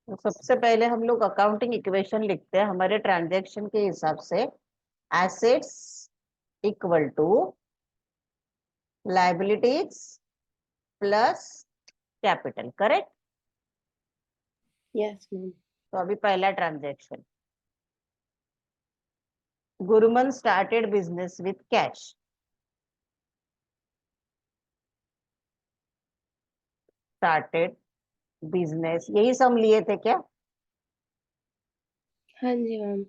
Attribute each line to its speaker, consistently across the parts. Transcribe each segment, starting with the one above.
Speaker 1: तो सबसे पहले हम लोग अकाउंटिंग इक्वेशन लिखते हैं हमारे ट्रांजैक्शन के हिसाब से। Assets equal to liabilities plus capital, correct.
Speaker 2: Yes ma'am.
Speaker 1: तो अभी पहला transaction, Gurman started business with cash. Started business, यही सम लिए थे क्या?
Speaker 2: हाँ जी मैम।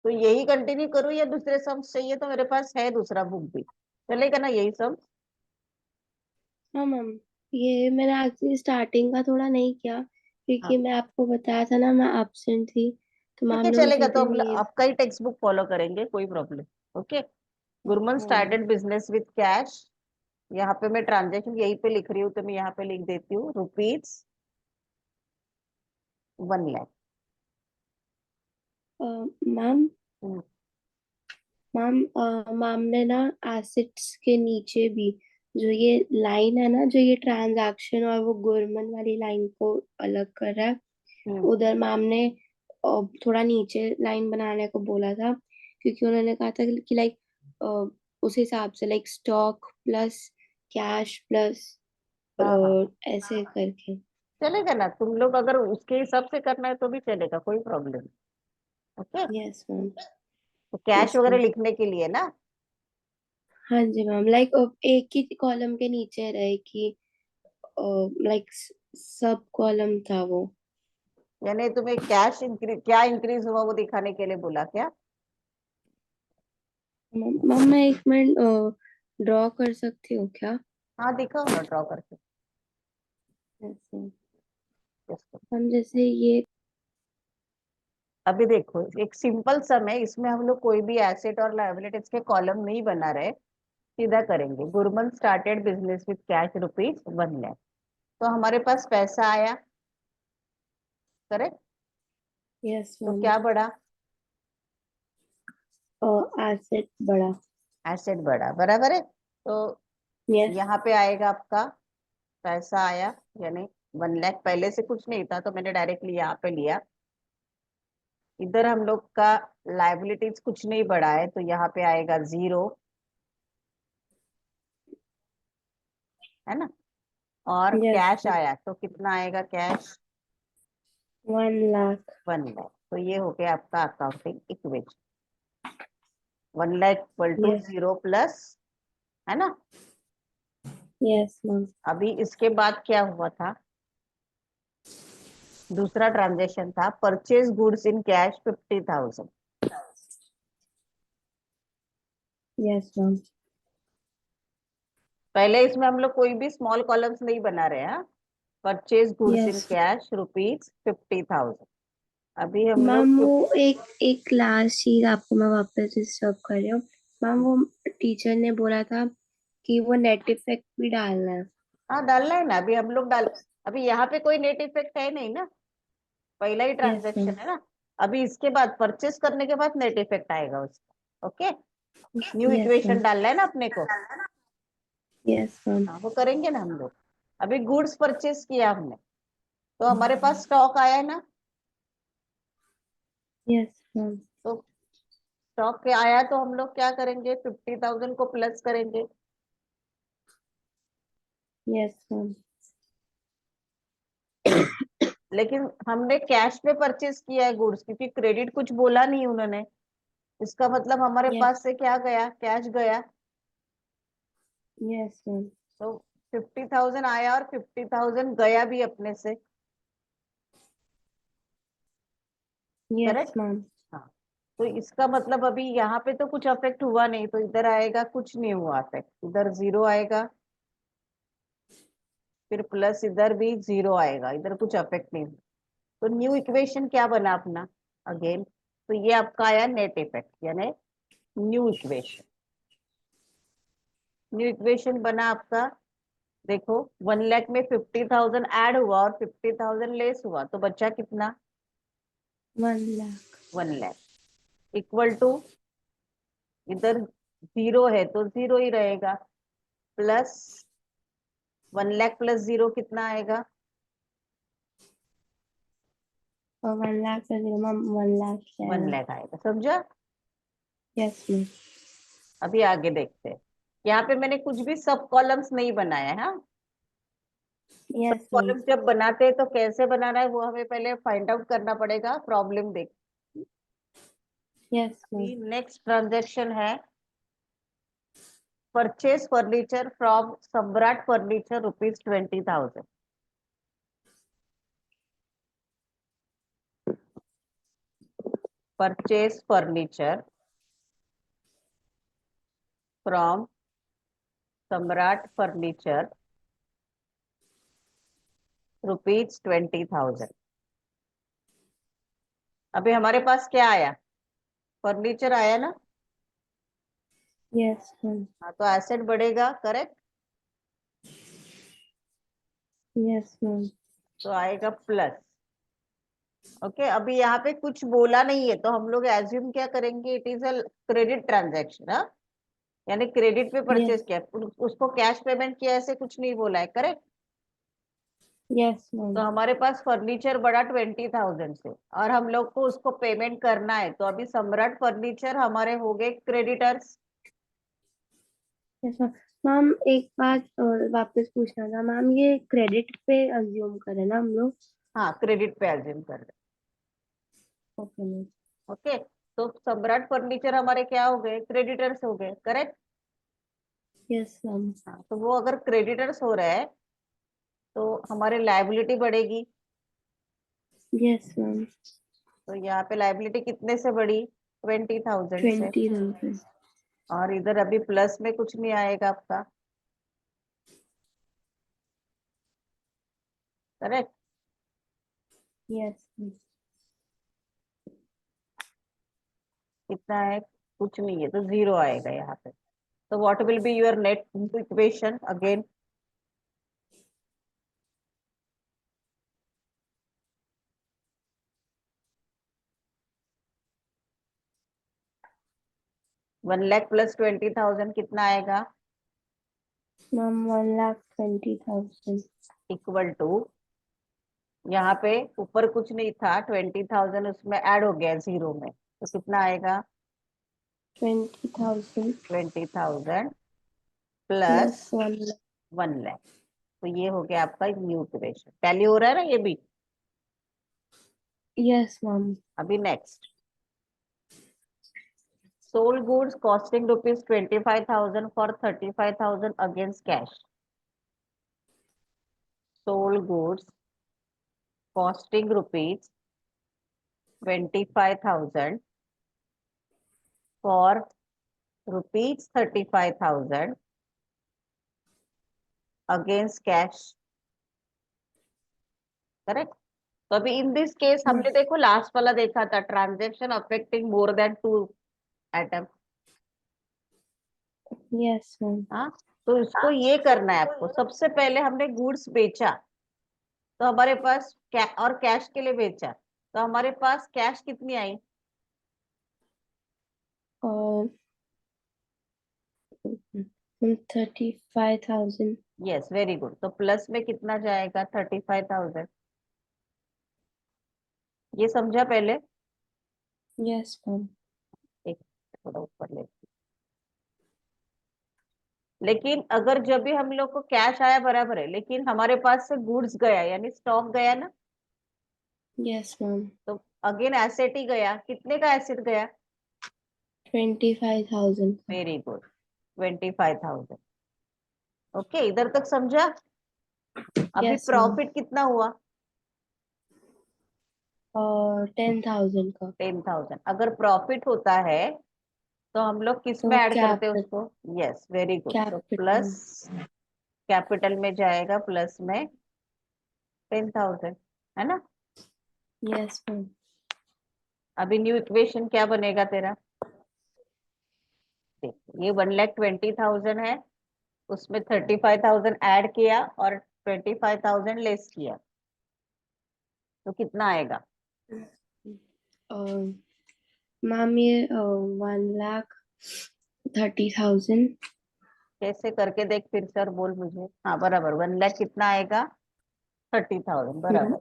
Speaker 1: तो यही कंटिन्यू करूँ या दूसरे सम्स चाहिए? तो मेरे पास है दूसरा बुक भी, चलेगा ना यही सम?
Speaker 2: हाँ मैम, ये मैंने एक्चुअली स्टार्टिंग का थोड़ा नहीं किया
Speaker 1: हाँ
Speaker 2: क्योंकि मैं आपको बताया था ना मैं एब्सेंट थी, तो
Speaker 1: ठीक
Speaker 2: मैम
Speaker 1: है,
Speaker 2: ने
Speaker 1: चलेगा।
Speaker 2: उसी
Speaker 1: तो
Speaker 2: दिन
Speaker 1: अब
Speaker 2: ये।
Speaker 1: आपका ही टेक्स्ट बुक फॉलो करेंगे, कोई प्रॉब्लम। ओके। गुरमन
Speaker 2: हाँ ma'am.
Speaker 1: Started business with cash. यहाँ पे मैं ट्रांजेक्शन यहीं पे लिख रही हूँ, तो मैं यहाँ पे लिख देती हूँ ₹1,00,000।
Speaker 2: मैम,
Speaker 1: हम्म,
Speaker 2: मैम ने ना एसेट्स के नीचे भी जो ये लाइन है ना, जो ये ट्रांजैक्शन और वो गुरमन वाली लाइन को अलग कर रहा है,
Speaker 1: हम्म,
Speaker 2: उधर मैम ने थोड़ा नीचे लाइन बनाने को बोला था क्योंकि उन्होंने कहा था कि लाइक उस हिसाब से like stock plus cash plus
Speaker 1: हाँ हाँ,
Speaker 2: ऐसे करके।
Speaker 1: चलेगा ना। तुम लोग अगर उसके हिसाब से करना है तो भी चलेगा, कोई प्रॉब्लम। ओके।
Speaker 2: Yes ma'am.
Speaker 1: तो कैश
Speaker 2: यस
Speaker 1: वगैरह
Speaker 2: मैम।
Speaker 1: लिखने के लिए ना।
Speaker 2: हाँ जी मैम, लाइक एक ही कॉलम के नीचे रहे कि लाइक सब कॉलम था वो।
Speaker 1: यानी तुम्हें कैश इंक्रीज, क्या इंक्रीज हुआ वो दिखाने के लिए बोला क्या?
Speaker 2: मैम मैं एक मिनट ड्रॉ कर सकती हूँ क्या?
Speaker 1: हाँ दिखाओ ना ड्रॉ करके।
Speaker 2: ऐसे
Speaker 1: Just-
Speaker 2: हम जैसे ये।
Speaker 1: अभी देखो, एक सिंपल सम है, इसमें हम लोग कोई भी एसेट और लायबिलिटीज के कॉलम नहीं बना रहे, सीधा करेंगे। Gurman started business with cash ₹1,00,000। तो हमारे पास पैसा आया, करेक्ट।
Speaker 2: यस
Speaker 1: तो
Speaker 2: मैम।
Speaker 1: क्या बढ़ा?
Speaker 2: एसेट बढ़ा।
Speaker 1: एसेट बढ़ा, बराबर है। तो
Speaker 2: यस।
Speaker 1: यहाँ पे आएगा आपका पैसा आया, यानी 1,00,000। पहले से कुछ नहीं था तो मैंने डायरेक्टली यहाँ पे लिया। इधर हम लोग का लायबिलिटीज कुछ नहीं बढ़ा है, तो यहाँ पे आएगा 0, है ना। और
Speaker 2: यस।
Speaker 1: कैश आया तो कितना आएगा कैश?
Speaker 2: 1 लाख।
Speaker 1: 1,00,000। तो ये हो गया आपका accounting equation. 1,00,000 equal to
Speaker 2: yes.
Speaker 1: 0 plus, है ना।
Speaker 2: Yes ma'am.
Speaker 1: अभी इसके बाद क्या हुआ था? दूसरा ट्रांजेक्शन था purchase goods in cash 50,000।
Speaker 2: Yes ma'am.
Speaker 1: पहले इसमें हम लोग कोई भी स्मॉल कॉलम्स नहीं बना रहे हैं। Purchase goods in
Speaker 2: yes
Speaker 1: cash ₹50,000। अभी हम लोग
Speaker 2: मैम, वो एक एक लास्ट चीज आपको मैं वापस डिस्टर्ब कर रही हूँ। मैम वो टीचर ने बोला था कि वो नेट इफेक्ट भी डालना है।
Speaker 1: हाँ डालना है ना, अभी हम लोग डाल। अभी यहाँ पे कोई नेट इफेक्ट है नहीं ना, पहला ही
Speaker 2: यस
Speaker 1: ट्रांजेक्शन
Speaker 2: मैम।
Speaker 1: है ना। अभी इसके बाद परचेस करने के बाद नेट इफेक्ट आएगा उसका। Okay. New
Speaker 2: yes
Speaker 1: equation
Speaker 2: ma'am.
Speaker 1: डालना है ना अपने को।
Speaker 2: Yes ma'am.
Speaker 1: हाँ वो करेंगे ना हम लोग। अभी गुड्स परचेस किया हमने, तो हमारे पास स्टॉक आया है ना।
Speaker 2: Yes ma'am.
Speaker 1: तो स्टॉक आया तो हम लोग क्या करेंगे, 50,000 को प्लस करेंगे।
Speaker 2: Yes ma'am.
Speaker 1: लेकिन हमने कैश पे परचेस किया है गुड्स, क्योंकि क्रेडिट कुछ बोला नहीं उन्होंने। इसका मतलब हमारे
Speaker 2: यस।
Speaker 1: पास से क्या गया, कैश गया।
Speaker 2: Yes ma'am.
Speaker 1: तो 50,000 आया और 50,000 गया भी अपने से,
Speaker 2: यस
Speaker 1: करेक्ट।
Speaker 2: मैम।
Speaker 1: हाँ। तो इसका मतलब अभी यहाँ पे तो कुछ अफेक्ट हुआ नहीं, तो इधर आएगा कुछ नहीं हुआ अफेक्ट, इधर 0 आएगा। फिर प्लस इधर भी 0 आएगा, इधर कुछ अफेक्ट नहीं हुआ। तो न्यू इक्वेशन क्या बना अपना अगेन? तो ये आपका आया नेट इफेक्ट, यानी न्यू इक्वेशन। न्यू इक्वेशन बना आपका। देखो 1,00,000 में 50,000 ऐड हुआ और 50,000 लेस हुआ, तो बचा कितना?
Speaker 2: 1 लाख।
Speaker 1: 1,00,000 इक्वल टू, इधर 0 है तो 0 ही रहेगा। प्लस 1 लाख प्लस 0 कितना आएगा?
Speaker 2: 1 लाख का 0 मैम 1 लाख
Speaker 1: 1
Speaker 2: 7।
Speaker 1: लाख आएगा, समझा?
Speaker 2: Yes ma'am.
Speaker 1: अभी आगे देखते हैं। यहाँ पे मैंने कुछ भी सब कॉलम्स नहीं बनाया है। हाँ, सब
Speaker 2: यस मैम।
Speaker 1: कॉलम्स जब बनाते हैं तो कैसे बनाना है वो हमें पहले फाइंड आउट करना पड़ेगा, प्रॉब्लम देख।
Speaker 2: Yes ma'am.
Speaker 1: नेक्स्ट ट्रांजेक्शन है परचेज फर्नीचर फ्रॉम सम्राट फर्नीचर ₹20,000। परचेज फर्नीचर फ्रॉम सम्राट फर्नीचर ₹20,000। अभी हमारे पास क्या आया? फर्नीचर आया ना?
Speaker 2: Yes ma'am.
Speaker 1: हाँ, तो एसेट बढ़ेगा, करेक्ट?
Speaker 2: Yes ma'am.
Speaker 1: तो आएगा प्लस। ओके, अभी यहाँ पे कुछ बोला नहीं है तो हम लोग एज्यूम क्या करेंगे, it is a credit transaction. हाँ, यानी क्रेडिट पे परचेज
Speaker 2: यस।
Speaker 1: किया, उसको कैश पेमेंट किया, ऐसे कुछ नहीं बोला है, करेक्ट?
Speaker 2: यस
Speaker 1: तो
Speaker 2: मैम।
Speaker 1: हमारे पास फर्नीचर बढ़ा 20,000 से और हम लोग को उसको पेमेंट करना है, तो अभी सम्राट फर्नीचर हमारे हो गए क्रेडिटर्स।
Speaker 2: Yes ma'am. मैम एक बात और वापस पूछना था मैम, ये क्रेडिट पे अज्यूम करें ना हम लोग?
Speaker 1: हाँ, क्रेडिट पे एज्यूम कर रहे
Speaker 2: ओके मैम।
Speaker 1: हैं। ओके, तो सम्राट फर्नीचर हमारे क्या हो गए, क्रेडिटर्स हो गए, करेक्ट?
Speaker 2: Yes ma'am.
Speaker 1: हाँ, तो वो अगर क्रेडिटर्स हो रहा है तो हमारी लायबिलिटी बढ़ेगी।
Speaker 2: Yes ma'am.
Speaker 1: तो यहाँ पे लायबिलिटी कितने से बढ़ी? 20,000 से।
Speaker 2: 20,000।
Speaker 1: और इधर अभी प्लस में कुछ नहीं आएगा आपका, करेक्ट?
Speaker 2: Yes ma'am.
Speaker 1: कितना है? कुछ नहीं है, तो जीरो आएगा यहाँ पे। तो what will be your net equation again? One lakh plus 20,000 कितना आएगा?
Speaker 2: मैम 1,20,000।
Speaker 1: इक्वल टू, यहाँ पे ऊपर कुछ नहीं था, 20,000 उसमें ऐड हो गया जीरो में, तो कितना आएगा?
Speaker 2: 20,000
Speaker 1: 20,000 प्लस
Speaker 2: प्लस 1 लाख।
Speaker 1: 1 लाख। तो ये हो गया आपका न्यू इक्वेशन। टैली हो रहा है ना ये भी?
Speaker 2: Yes ma'am.
Speaker 1: अभी next, sold goods costing ₹25,000 for 35,000 against cash. Sold goods costing ₹25,000 for ₹35,000 against cash, correct? तो अभी इन दिस केस हमने देखो लास्ट वाला देखा था, transaction affecting more than 2 item.
Speaker 2: Yes ma'am.
Speaker 1: हाँ, तो इसको ये करना है आपको, सबसे पहले हमने गुड्स बेचा तो हमारे पास और कैश के लिए बेचा, तो हमारे पास कैश कितनी आई?
Speaker 2: और 35,000।
Speaker 1: Yes, very good. तो प्लस में कितना जाएगा? 35,000। ये समझा पहले?
Speaker 2: Yes ma'am.
Speaker 1: एक थोड़ा ऊपर ले, लेकिन अगर जब भी हम लोग को कैश आया बराबर है, लेकिन हमारे पास से गुड्स गया यानी स्टॉक गया ना,
Speaker 2: यस मैम।
Speaker 1: तो अगेन एसेट ही गया। कितने का एसेट गया?
Speaker 2: 25,000 का।
Speaker 1: Very good, 25,000। ओके, इधर तक समझा? अभी
Speaker 2: यस मैम।
Speaker 1: प्रॉफिट कितना हुआ?
Speaker 2: और 10,000 का।
Speaker 1: 10,000। अगर प्रॉफिट होता है तो हम लोग किस
Speaker 2: तो
Speaker 1: में ऐड करते हैं
Speaker 2: कैपिटल।
Speaker 1: उसको? Yes, very good. तो
Speaker 2: कैपिटल।
Speaker 1: प्लस, कैपिटल में जाएगा प्लस में 10,000, है ना?
Speaker 2: Yes ma'am.
Speaker 1: अभी न्यू इक्वेशन क्या बनेगा तेरा? देख, ये 1,20,000 है, उसमें 35,000 ऐड किया और 25,000 लेस किया, तो कितना आएगा?
Speaker 2: मैम ये 1,30,000
Speaker 1: कैसे करके देख फिर सर बोल मुझे। हाँ बराबर, 1 लाख कितना आएगा? 30,000 बराबर।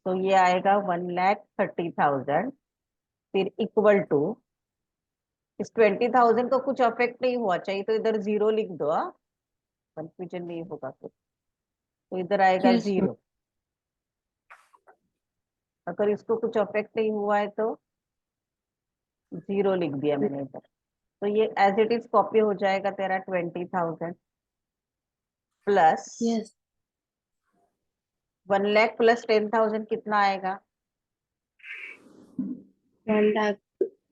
Speaker 1: तो ये आएगा 1,30,000। फिर इक्वल टू, इस 20,000 को कुछ अफेक्ट नहीं हुआ चाहिए तो इधर जीरो लिख दो। हाँ, कंफ्यूजन नहीं होगा फिर। तो इधर आएगा
Speaker 2: यस मैम।
Speaker 1: जीरो। अगर इसको कुछ अफेक्ट नहीं हुआ है तो जीरो लिख दिया मैंने इधर। तो ये एज इट इज कॉपी हो जाएगा तेरा 20,000 प्लस
Speaker 2: यस।
Speaker 1: 1 लाख प्लस 10,000 कितना आएगा? 1 लाख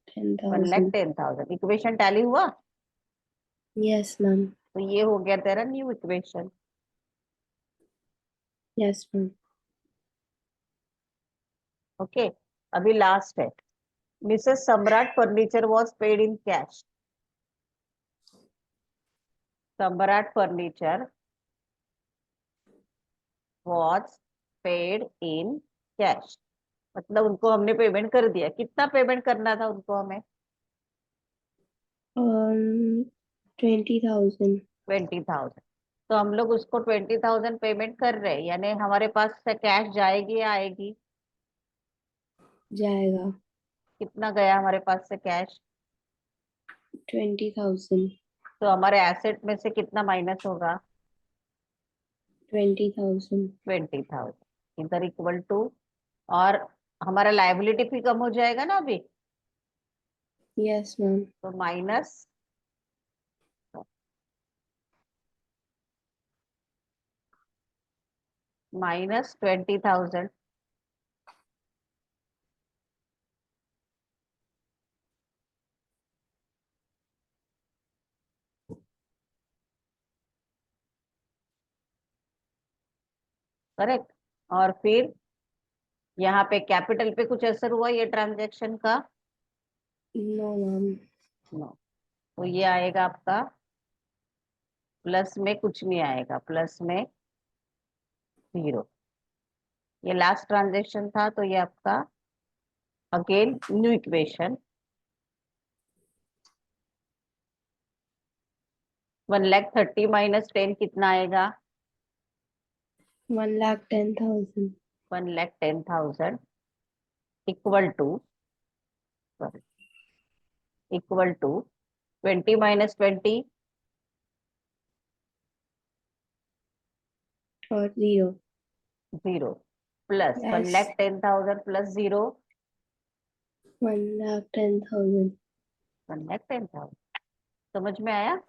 Speaker 2: 1,10,000।
Speaker 1: 10,000। इक्वेशन टैली हुआ।
Speaker 2: Yes ma'am.
Speaker 1: तो ये हो गया तेरा new equation.
Speaker 2: Yes ma'am.
Speaker 1: Okay, अभी लास्ट है। Mrs Samrat furniture was paid in cash. Samrat furniture was paid in cash, मतलब उनको हमने पेमेंट कर दिया। कितना पेमेंट करना था उनको हमें?
Speaker 2: 20,000
Speaker 1: 20,000। तो हम लोग उसको 20,000 पेमेंट कर रहे हैं, यानी हमारे पास से कैश जाएगी या आएगी?
Speaker 2: जाएगा।
Speaker 1: कितना गया हमारे पास से कैश?
Speaker 2: 20,000।
Speaker 1: तो हमारे एसेट में से कितना माइनस होगा?
Speaker 2: 20,000।
Speaker 1: 20,000। इधर इक्वल टू, और हमारा लाइबिलिटी भी कम हो जाएगा ना अभी।
Speaker 2: Yes ma'am.
Speaker 1: तो माइनस, -20,000। करेक्ट। और फिर यहाँ पे कैपिटल पे कुछ असर हुआ ये ट्रांजैक्शन का?
Speaker 2: No ma'am.
Speaker 1: नो। तो ये आएगा आपका प्लस में, कुछ नहीं आएगा, प्लस में जीरो। ये लास्ट ट्रांजेक्शन था, तो ये आपका अगेन न्यू इक्वेशन। 1,30,000 -10 कितना आएगा?
Speaker 2: 1,10,000।
Speaker 1: 1,10,000 इक्वल टू, इक्वल टू 20 -20
Speaker 2: और zero.
Speaker 1: Zero, plus one
Speaker 2: yes.
Speaker 1: Lakh ten thousand plus zero
Speaker 2: 1,10,000।
Speaker 1: 1,10,000। समझ में आया?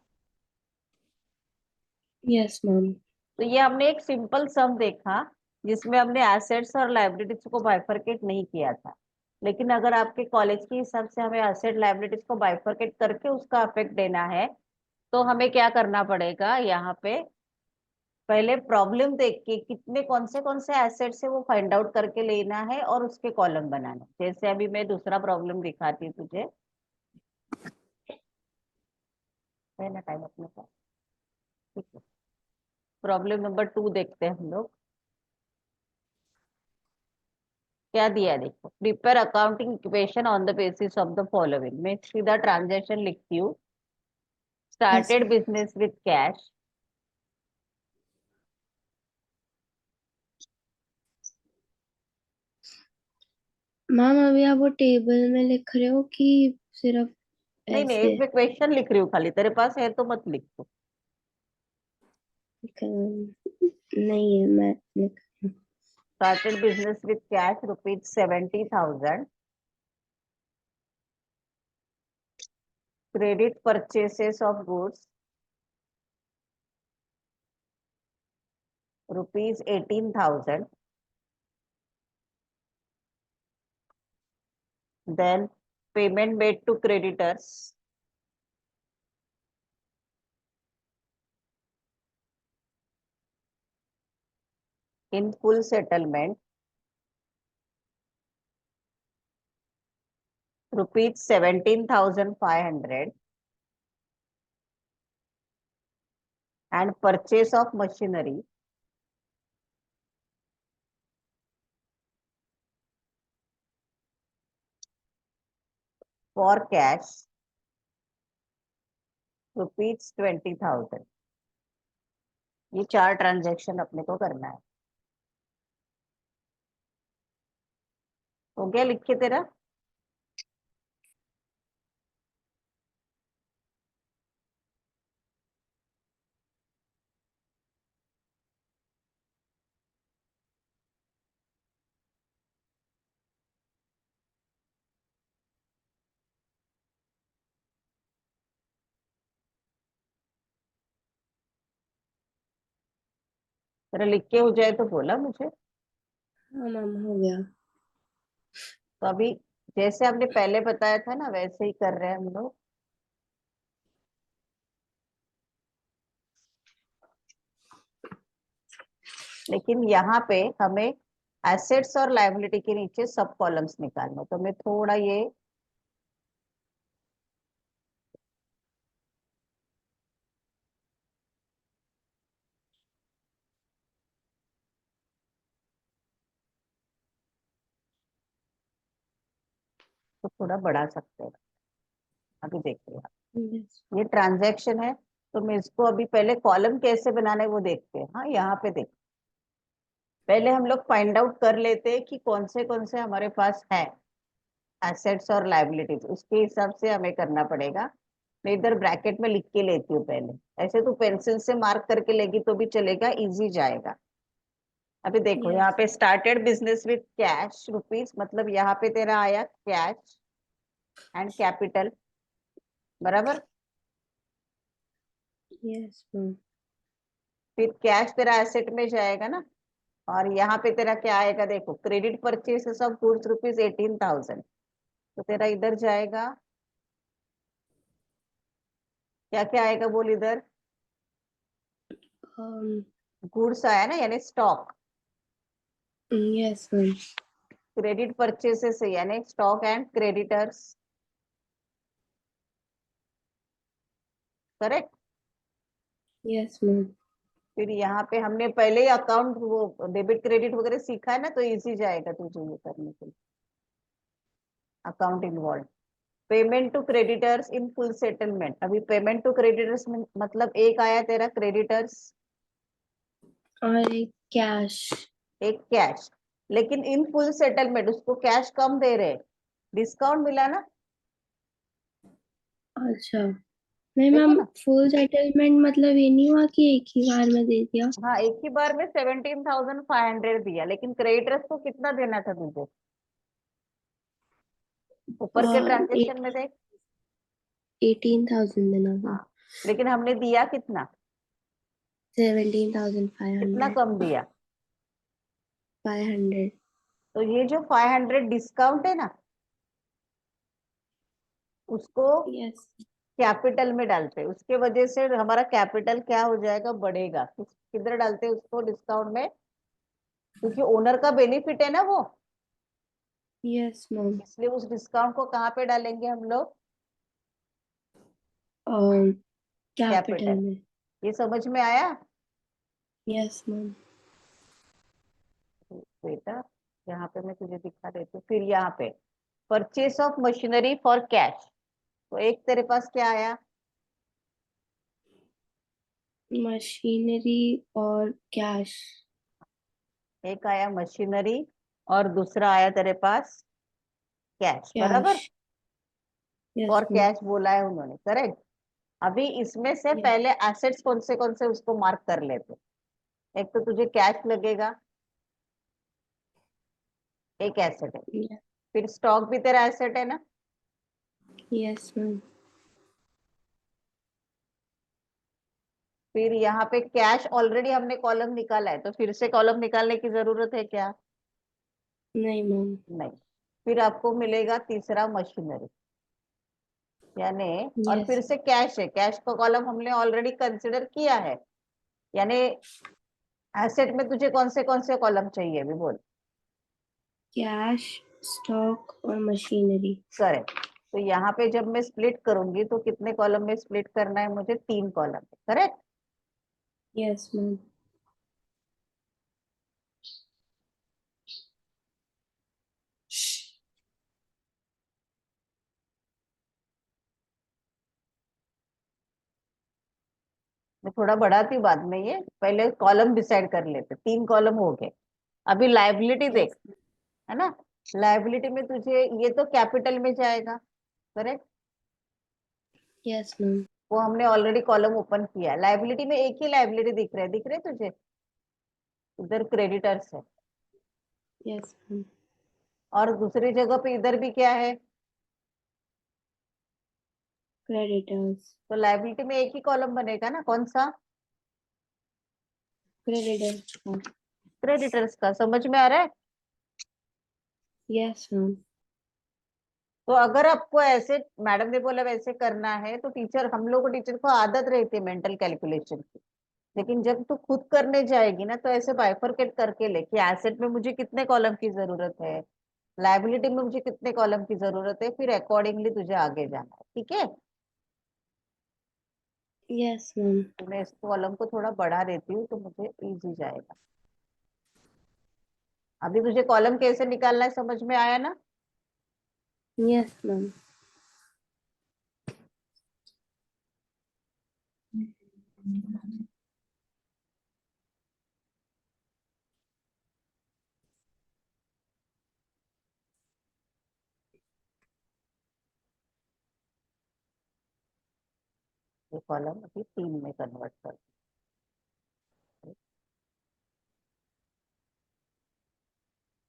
Speaker 2: Yes ma'am.
Speaker 1: तो ये हमने एक सिंपल सम देखा जिसमें हमने एसेट्स और लाइबिलिटीज को बाइफरकेट नहीं किया था। लेकिन अगर आपके कॉलेज के हिसाब से हमें एसेट लाइबिलिटीज को बाइफरकेट करके उसका इफेक्ट देना है, तो हमें क्या करना पड़ेगा? यहाँ पे पहले प्रॉब्लम देख के कितने कौन से एसेट्स है वो फाइंड आउट करके लेना है और उसके कॉलम बनाना। जैसे अभी मैं दूसरा प्रॉब्लम दिखाती हूँ तुझे, है ना टाइम अपने पास? ठीक है, प्रॉब्लम नंबर 2 देखते हैं हम लोग। क्या दिया है देखो, prepare accounting equation on the basis of the following. मैं सीधा ट्रांजेक्शन लिखती हूँ।
Speaker 2: Yes
Speaker 1: started business with cash,
Speaker 2: ma'am. अभी आप वो टेबल में लिख रहे हो कि सिर्फ
Speaker 1: नहीं नहीं,
Speaker 2: ऐसे?
Speaker 1: एक मैं क्वेश्चन लिख रही हूँ खाली, तेरे पास है तो मत लिख तू।
Speaker 2: नहीं है, मैं लिख।
Speaker 1: Started business with cash ₹70,000, credit purchases of goods ₹18,000, then payment made to creditors in full settlement ₹17,500, and purchase of machinery for cash ₹20,000। ये 4 ट्रांजेक्शन अपने को करना है। हो गया लिख के तेरा? तेरा लिख के हो जाए तो बोला मुझे।
Speaker 2: हाँ मैम, हो गया।
Speaker 1: तो अभी जैसे आपने पहले बताया था ना, वैसे ही कर रहे हैं हम लोग। लेकिन यहाँ पे हमें एसेट्स और लायबिलिटी के नीचे सब कॉलम्स निकालने, तो मैं थोड़ा ये तो थोड़ा बढ़ा सकते हैं। अभी देखते हैं,
Speaker 2: Yes.
Speaker 1: ये ट्रांजैक्शन है, तो मैं इसको अभी पहले कॉलम कैसे बनाना है वो देखते हैं। हाँ, यहाँ पे देख, पहले हम लोग फाइंड आउट कर लेते हैं कि कौन से हमारे पास है एसेट्स और लायबिलिटीज, उसके हिसाब से हमें करना पड़ेगा। मैं इधर ब्रैकेट में लिख के लेती हूँ पहले। ऐसे तो पेंसिल से मार्क करके लेगी तो भी चलेगा, इजी जाएगा। अभी देखो यहाँ
Speaker 2: Yes.
Speaker 1: पे started business with cash rupees, मतलब यहाँ पे तेरा आया कैश एंड कैपिटल, बराबर।
Speaker 2: Yes ma'am.
Speaker 1: फिर कैश तेरा एसेट में जाएगा ना, और यहाँ पे तेरा क्या आएगा देखो, क्रेडिट परचेसेस ऑफ गुड्स ₹18,000। तो तेरा इधर जाएगा, क्या क्या आएगा बोल इधर।
Speaker 2: um,
Speaker 1: गुड्स आया ना, यानी stock.
Speaker 2: yes ma'am.
Speaker 1: Credit purchases यानी stock and creditors, correct.
Speaker 2: yes ma'am.
Speaker 1: फिर यहाँ पे हमने पहले ही अकाउंट वो डेबिट क्रेडिट वगैरह सीखा है ना, तो इजी जाएगा तुझे ये करने के लिए। Account involve, payment to creditors in full settlement. अभी पेमेंट टू क्रेडिटर्स में मतलब एक आया तेरा क्रेडिटर्स,
Speaker 2: और एक कैश।
Speaker 1: एक कैश। लेकिन इन फुल सेटलमेंट उसको कैश कम दे रहे, डिस्काउंट मिला ना,
Speaker 2: अच्छा। नहीं
Speaker 1: देखो
Speaker 2: मैम,
Speaker 1: ना।
Speaker 2: फुल सेटलमेंट मतलब ये नहीं हुआ कि एक ही बार में दे दिया?
Speaker 1: हाँ, एक ही बार में 17,500 दिया, लेकिन क्रेडिटर्स को कितना देना था तुझे, ऊपर के ट्रांजेक्शन में देख।
Speaker 2: 18,000 देना था।
Speaker 1: हाँ, लेकिन हमने दिया कितना, कितना
Speaker 2: 17,500।
Speaker 1: कम दिया।
Speaker 2: 500।
Speaker 1: तो ये जो 500 डिस्काउंट है ना, उसको
Speaker 2: यस।
Speaker 1: कैपिटल में डालते हैं, उसके वजह से हमारा कैपिटल क्या हो जाएगा, बढ़ेगा। किधर डालते हैं उसको, डिस्काउंट में, क्योंकि ओनर का बेनिफिट है ना वो,
Speaker 2: यस मैम।
Speaker 1: इसलिए उस डिस्काउंट को कहाँ पे डालेंगे हम लोग,
Speaker 2: कैपिटल
Speaker 1: कैपिटल।
Speaker 2: में।
Speaker 1: ये समझ में आया
Speaker 2: यस मैम।
Speaker 1: बेटा? यहाँ पे मैं तुझे दिखा देती हूँ। फिर यहाँ पे purchase of machinery for cash, तो एक तेरे पास क्या आया,
Speaker 2: मशीनरी और कैश।
Speaker 1: एक आया मशीनरी और दूसरा आया तेरे पास कैश,
Speaker 2: कैश।
Speaker 1: बराबर।
Speaker 2: यस
Speaker 1: और
Speaker 2: मैम।
Speaker 1: कैश बोला है उन्होंने, करेक्ट। अभी इसमें से
Speaker 2: यस।
Speaker 1: पहले एसेट्स कौन से उसको मार्क कर लेते। एक तो तुझे कैश लगेगा, एक एसेट है। फिर स्टॉक भी तेरा एसेट है ना,
Speaker 2: यस मैम।
Speaker 1: फिर यहाँ पे कैश ऑलरेडी हमने कॉलम निकाला है, तो फिर से कॉलम निकालने की जरूरत है क्या,
Speaker 2: नहीं मैम।
Speaker 1: नहीं। फिर आपको मिलेगा तीसरा मशीनरी, यानी, और
Speaker 2: यस।
Speaker 1: फिर से कैश है, कैश का कॉलम हमने ऑलरेडी कंसिडर किया है, यानी एसेट में तुझे कौन से कॉलम चाहिए अभी बोल।
Speaker 2: कैश, स्टॉक और मशीनरी।
Speaker 1: करेक्ट। तो यहाँ पे जब मैं स्प्लिट करूंगी तो कितने कॉलम में स्प्लिट करना है मुझे, 3 कॉलम में, करेक्ट।
Speaker 2: Yes ma'am.
Speaker 1: मैं थोड़ा बढ़ाती हूँ बाद में, ये पहले कॉलम डिसाइड कर लेते, 3 कॉलम हो गए। अभी लाइबिलिटी देख,
Speaker 2: यस
Speaker 1: है ना। लाइबिलिटी में तुझे ये तो कैपिटल में जाएगा, करेक्ट।
Speaker 2: Yes ma'am.
Speaker 1: वो हमने ऑलरेडी कॉलम ओपन किया। लाइबिलिटी में एक ही लाइबिलिटी दिख रहे तुझे, इधर क्रेडिटर्स है।
Speaker 2: Yes ma'am.
Speaker 1: और दूसरी जगह पे इधर भी क्या है,
Speaker 2: क्रेडिटर्स।
Speaker 1: तो लाइबिलिटी में एक ही कॉलम बनेगा ना, कौन सा,
Speaker 2: क्रेडिटर्स।
Speaker 1: क्रेडिटर्स का। समझ में आ रहा है।
Speaker 2: Yes ma'am.
Speaker 1: तो अगर आपको ऐसे मैडम ने बोला वैसे करना है, तो टीचर, हम लोग को टीचर को आदत रहती है मेंटल कैलकुलेशन की। लेकिन जब तू खुद करने जाएगी ना, तो ऐसे बाइफरकेट करके ले कि एसेट में मुझे कितने कॉलम की जरूरत है, लाइबिलिटी में मुझे कितने कॉलम की जरूरत है, फिर अकॉर्डिंगली तुझे आगे जाना है, ठीक है।
Speaker 2: Yes ma'am.
Speaker 1: तो मैं इस कॉलम को थोड़ा बढ़ा देती हूँ, तो मुझे इजी जाएगा। अभी तुझे कॉलम कैसे निकालना है समझ में आया ना।
Speaker 2: Yes ma'am.
Speaker 1: ये कॉलम अभी 3 में कन्वर्ट कर, ठीक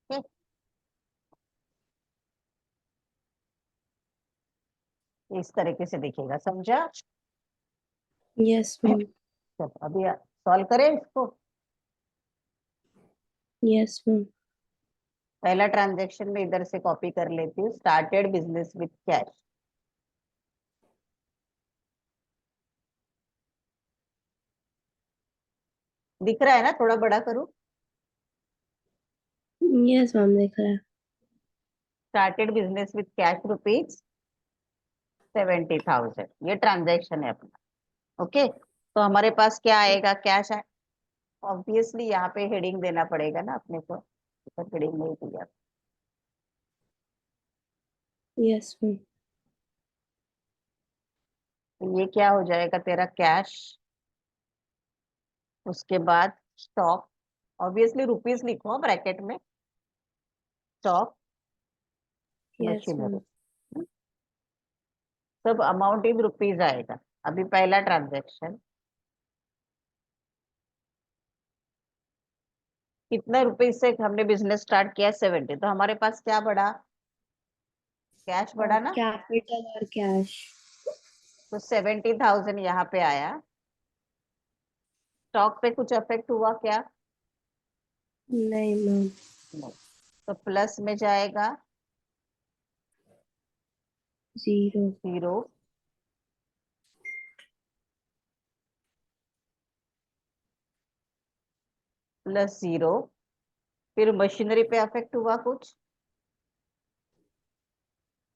Speaker 1: है। इस तरीके से दिखेगा, समझा।
Speaker 2: Yes ma'am.
Speaker 1: चल अभी सॉल्व करें इसको।
Speaker 2: Yes ma'am.
Speaker 1: पहला ट्रांजेक्शन में इधर से कॉपी कर लेती हूँ, स्टार्टेड बिजनेस विथ कैश। दिख रहा है ना, थोड़ा बड़ा करूँ।
Speaker 2: यस मैम दिख रहा है।
Speaker 1: Started business with cash rupees 70,000, ये ट्रांजेक्शन है अपना। ओके, तो हमारे पास क्या आएगा, कैश है। ऑब्वियसली यहाँ पे हेडिंग देना पड़ेगा ना अपने को, हेडिंग नहीं दिया।
Speaker 2: Yes ma'am.
Speaker 1: तो ये क्या हो जाएगा तेरा, कैश। उसके बाद स्टॉक, ऑब्वियसली रुपीज लिखो ब्रैकेट में, स्टॉक,
Speaker 2: यस
Speaker 1: मशीनरी,
Speaker 2: मैम।
Speaker 1: सब अमाउंट इन रुपीज आएगा। अभी पहला ट्रांजेक्शन, कितना रुपीज से हमने बिजनेस स्टार्ट किया, 70, तो हमारे पास क्या बढ़ा, कैश बढ़ा ना।
Speaker 2: कैपिटल और कैश।
Speaker 1: तो 70,000 यहाँ पे आया। स्टॉक पे कुछ अफेक्ट हुआ क्या,
Speaker 2: नहीं मैम।
Speaker 1: नहीं। तो प्लस में जाएगा,
Speaker 2: जीरो।
Speaker 1: 0, +0। फिर मशीनरी पे अफेक्ट हुआ कुछ,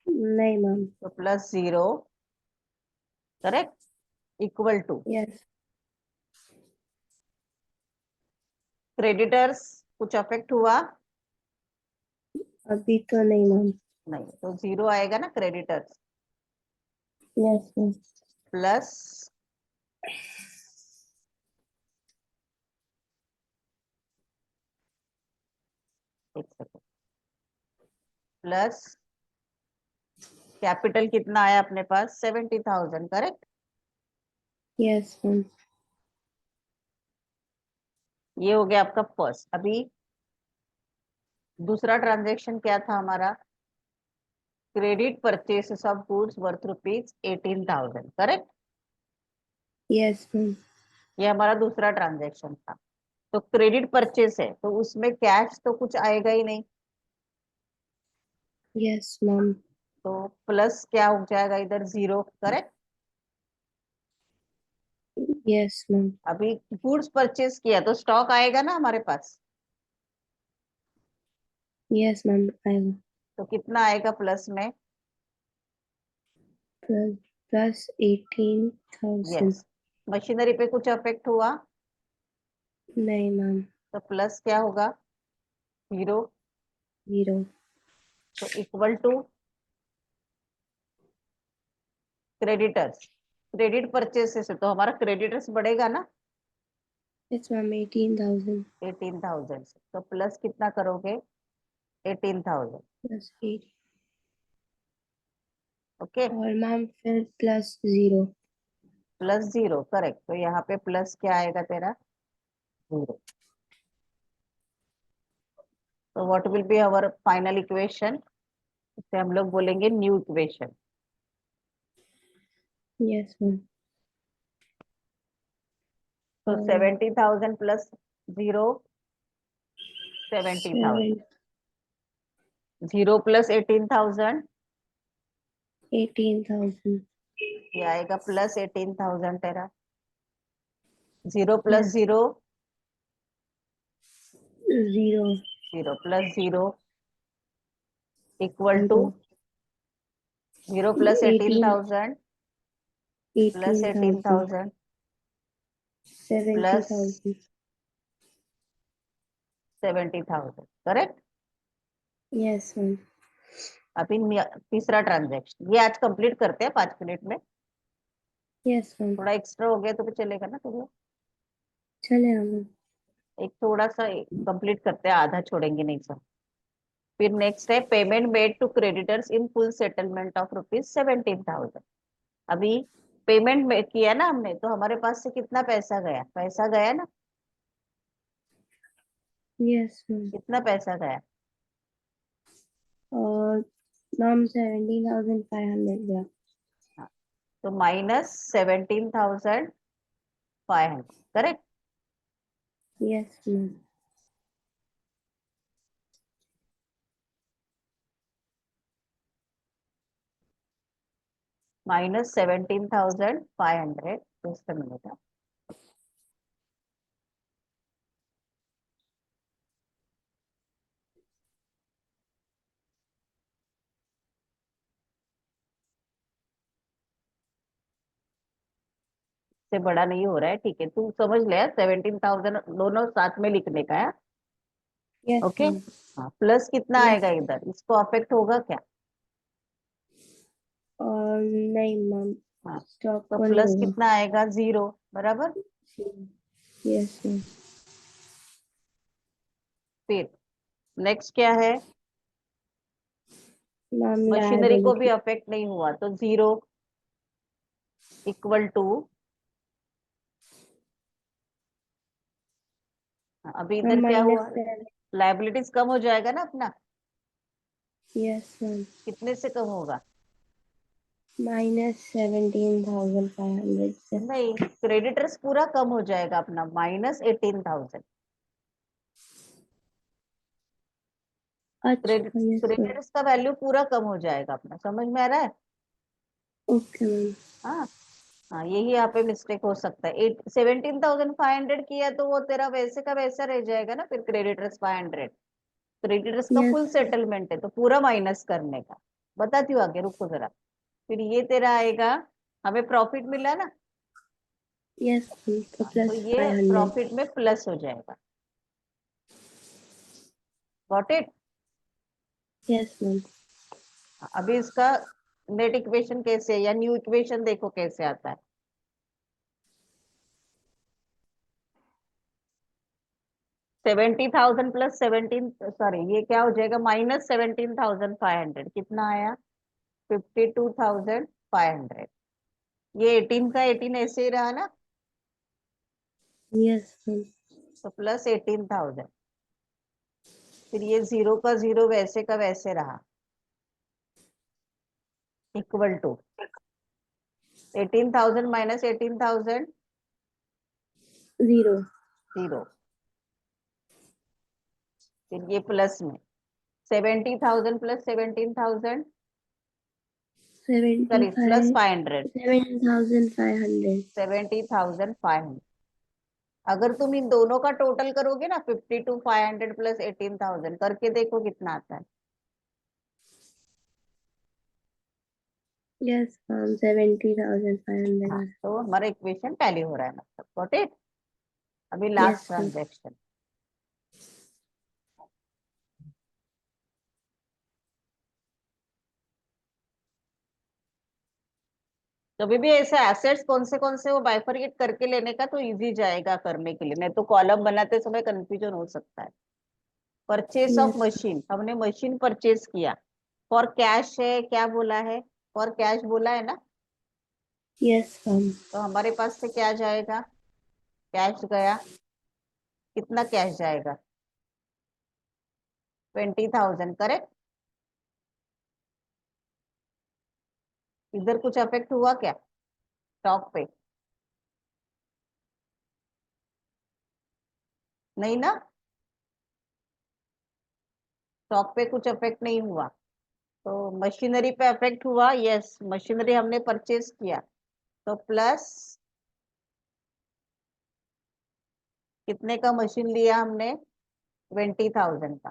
Speaker 2: नहीं मैम।
Speaker 1: तो +0, correct, equal to.
Speaker 2: Yes.
Speaker 1: Creditors कुछ अफेक्ट हुआ,
Speaker 2: अभी तो नहीं मैम।
Speaker 1: नहीं, तो 0 आएगा ना क्रेडिटर्स।
Speaker 2: Yes ma'am.
Speaker 1: प्लस, एक सेकेंड, प्लस कैपिटल कितना आया अपने पास, 70,000, करेक्ट।
Speaker 2: Yes ma'am.
Speaker 1: ये हो गया आपका फर्स्ट। अभी दूसरा ट्रांजेक्शन क्या था हमारा, credit purchase of goods worth rupees 18,000, correct.
Speaker 2: Yes ma'am.
Speaker 1: ये हमारा दूसरा ट्रांजेक्शन था। तो क्रेडिट परचेस है, तो उसमें कैश तो कुछ आएगा ही नहीं,
Speaker 2: यस मैम।
Speaker 1: तो प्लस क्या हो जाएगा इधर, 0, करेक्ट।
Speaker 2: Yes ma'am.
Speaker 1: अभी गुड्स परचेस किया तो स्टॉक आएगा ना हमारे पास,
Speaker 2: यस मैम आएगा।
Speaker 1: तो कितना आएगा प्लस में,
Speaker 2: प्लस प्लस 18,000।
Speaker 1: यस। मशीनरी पे कुछ अफेक्ट हुआ,
Speaker 2: नहीं मैम।
Speaker 1: तो प्लस क्या होगा, 0,
Speaker 2: जीरो।
Speaker 1: तो equal to creditors. Credit purchase से तो हमारा क्रेडिटर्स बढ़ेगा ना
Speaker 2: यस मैम 18,000
Speaker 1: 18,000 से, तो प्लस कितना करोगे 18,000।
Speaker 2: प्लस 8
Speaker 1: ओके,
Speaker 2: और मैम फिर प्लस 0।
Speaker 1: प्लस जीरो करेक्ट, तो यहाँ पे प्लस क्या आएगा तेरा जीरो। तो what will be our final equation, इसे हम लोग बोलेंगे न्यू इक्वेशन।
Speaker 2: यस मैम
Speaker 1: तो 70,000 प्लस जीरो 70,000,
Speaker 2: 7
Speaker 1: जीरो प्लस 18,000
Speaker 2: 18,000
Speaker 1: ये आएगा प्लस 18,000 तेरा, zero plus
Speaker 2: yes
Speaker 1: zero
Speaker 2: 0
Speaker 1: zero plus zero equal to
Speaker 2: 0
Speaker 1: zero plus
Speaker 2: 18
Speaker 1: 18,000 plus
Speaker 2: 18,000
Speaker 1: 18,000 plus
Speaker 2: 70,000
Speaker 1: 70,000 correct.
Speaker 2: Yes ma'am
Speaker 1: अभी तीसरा ट्रांजेक्शन ये आज कंप्लीट करते हैं 5 मिनट में,
Speaker 2: यस मैम
Speaker 1: थोड़ा एक्स्ट्रा हो गया तो भी चलेगा ना तुम लोग।
Speaker 2: चलेगा मैम
Speaker 1: एक थोड़ा सा कंप्लीट करते हैं, आधा छोड़ेंगे नहीं सब। फिर नेक्स्ट है payment made to creditors in full settlement of rupees 17,000। अभी पेमेंट में किया ना हमने, तो हमारे पास से कितना पैसा गया, पैसा गया ना,
Speaker 2: यस मैम
Speaker 1: कितना पैसा गया
Speaker 2: और मैम 17,500 गया।
Speaker 1: हाँ, तो -17,500 correct.
Speaker 2: Yes ma'am
Speaker 1: -17,500 just a minute, हाँ। से बड़ा नहीं हो रहा है, ठीक है तू समझ ले, 17,000 दोनों साथ में लिखने का है।
Speaker 2: यस
Speaker 1: ओके,
Speaker 2: मैम
Speaker 1: हाँ प्लस कितना
Speaker 2: यस
Speaker 1: आएगा इधर, इसको अफेक्ट होगा क्या।
Speaker 2: और नहीं मैम
Speaker 1: हाँ,
Speaker 2: स्टॉक
Speaker 1: तो
Speaker 2: को नहीं
Speaker 1: प्लस
Speaker 2: होगा।
Speaker 1: कितना आएगा जीरो, बराबर।
Speaker 2: यस मैम
Speaker 1: फिर नेक्स्ट क्या है,
Speaker 2: मैम
Speaker 1: मशीनरी को भी
Speaker 2: लायबिलिटी
Speaker 1: अफेक्ट नहीं हुआ, तो जीरो इक्वल टू, अभी इधर
Speaker 2: मैम
Speaker 1: क्या हुआ,
Speaker 2: -7
Speaker 1: लाइबिलिटीज कम हो जाएगा ना अपना,
Speaker 2: यस मैम
Speaker 1: कितने से कम होगा,
Speaker 2: -17,500 से।
Speaker 1: नहीं क्रेडिटर्स पूरा कम हो जाएगा अपना -18,000।
Speaker 2: अच्छा यस मैम
Speaker 1: क्रेडिटर्स का वैल्यू पूरा कम हो जाएगा अपना, समझ में आ रहा है।
Speaker 2: ओके मैम
Speaker 1: हाँ हाँ, यही यहाँ पे मिस्टेक हो सकता है, 17,500 किया तो वो तेरा वैसे का वैसा रह जाएगा ना, फिर क्रेडिटर्स 500, क्रेडिटर्स का फुल
Speaker 2: यस
Speaker 1: सेटलमेंट है तो पूरा माइनस करने का, बताती हूँ आगे, रुको जरा। फिर ये तेरा आएगा, हमें प्रॉफिट मिला ना,
Speaker 2: यस मैम तो
Speaker 1: तो
Speaker 2: प्लस
Speaker 1: ये
Speaker 2: 500
Speaker 1: प्रॉफिट में प्लस हो जाएगा, गॉट इट।
Speaker 2: यस मैम
Speaker 1: अभी इसका नेट इक्वेशन कैसे है, या न्यू इक्वेशन देखो कैसे आता है। 70,000 प्लस 17, सॉरी ये क्या हो जाएगा, -17,500, कितना आया 52,500। ये 18 का 18 ऐसे ही रहा ना,
Speaker 2: यस मैम
Speaker 1: तो प्लस 18,000, फिर ये जीरो का जीरो वैसे का वैसे रहा, इक्वल टू 18,000 -18,000
Speaker 2: 0
Speaker 1: जीरो, फिर ये प्लस में 70,000 प्लस 17,000 सॉरी प्लस
Speaker 2: 75
Speaker 1: 500
Speaker 2: 7,500
Speaker 1: 70,500। अगर तुम इन दोनों का टोटल करोगे ना 52,500 प्लस 18,000 करके देखो कितना आता है।
Speaker 2: यस मैम 70,500
Speaker 1: हाँ, तो हमारा इक्वेशन टैली हो रहा है, मतलब गॉट इट। अभी
Speaker 2: यस
Speaker 1: लास्ट
Speaker 2: मैम
Speaker 1: ट्रांजेक्शन, कभी भी ऐसे एसेट्स कौन से वो बाइफरकेट करके लेने का तो इजी जाएगा करने के लिए, नहीं तो कॉलम बनाते समय कंफ्यूजन हो सकता है। परचेस ऑफ
Speaker 2: यस
Speaker 1: मशीन, हमने मशीन परचेस किया। फॉर कैश है, क्या बोला है? फॉर कैश बोला है ना।
Speaker 2: Yes ma'am.
Speaker 1: तो हमारे पास से क्या जाएगा? कैश गया। कितना कैश जाएगा? 20,000, करेक्ट। इधर कुछ अफेक्ट हुआ क्या स्टॉक पे? नहीं ना, स्टॉक पे कुछ अफेक्ट नहीं हुआ। तो मशीनरी पे अफेक्ट हुआ, यस, मशीनरी हमने परचेज किया। तो प्लस कितने का मशीन लिया हमने? 20,000 का।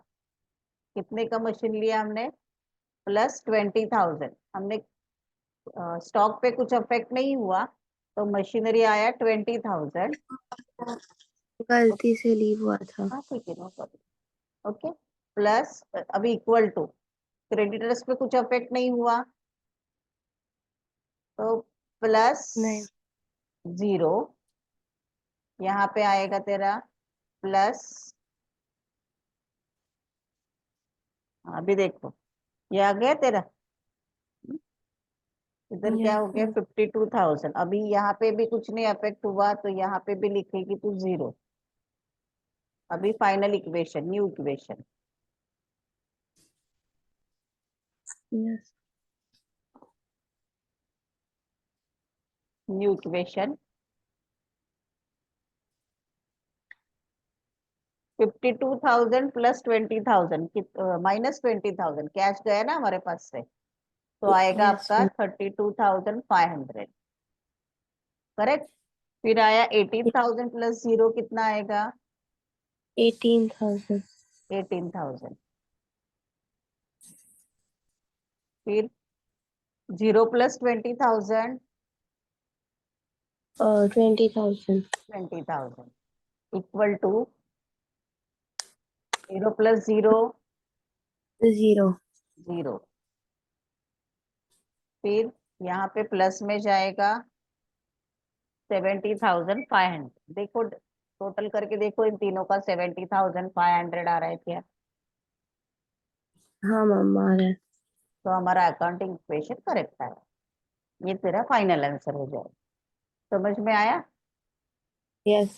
Speaker 1: कितने का मशीन लिया हमने? प्लस 20,000 हमने। स्टॉक पे कुछ अफेक्ट नहीं हुआ, तो मशीनरी आया 20,000।
Speaker 2: गलती से लीव हुआ था।
Speaker 1: हाँ ठीक है, नो प्रॉब्लम। ओके, प्लस अभी इक्वल टू क्रेडिटर्स पे कुछ अफेक्ट नहीं हुआ, तो प्लस
Speaker 2: नहीं।
Speaker 1: 0। यहाँ पे आएगा तेरा प्लस। अभी देखो, ये आ गया तेरा। इधर क्या
Speaker 2: यस
Speaker 1: हो गया?
Speaker 2: मैम।
Speaker 1: 52,000। अभी यहाँ पे भी कुछ नहीं अफेक्ट हुआ, तो यहाँ पे भी लिखेगी तू 0। अभी final equation, new equation.
Speaker 2: Yes.
Speaker 1: New equation 52,000 plus 20,000 minus 20,000 cash गया ना हमारे पास से, तो आएगा
Speaker 2: यस
Speaker 1: आपका
Speaker 2: मैम।
Speaker 1: 32,500, करेक्ट। फिर आया 18,000 प्लस 0, कितना आएगा?
Speaker 2: 18,000।
Speaker 1: 18,000। फिर 0 प्लस 20,000,
Speaker 2: 20,000।
Speaker 1: 20,000 equal to 0 plus 0,
Speaker 2: 0।
Speaker 1: 0। फिर यहाँ पे प्लस में जाएगा 70,500। देखो टोटल करके देखो, इन तीनों का 70,500 आ रहा है क्या?
Speaker 2: हाँ मैम आ रहा है।
Speaker 1: तो हमारा अकाउंटिंग इक्वेशन करेक्ट है। ये तेरा फाइनल आंसर हो जाएगा। समझ में आया?
Speaker 2: यस।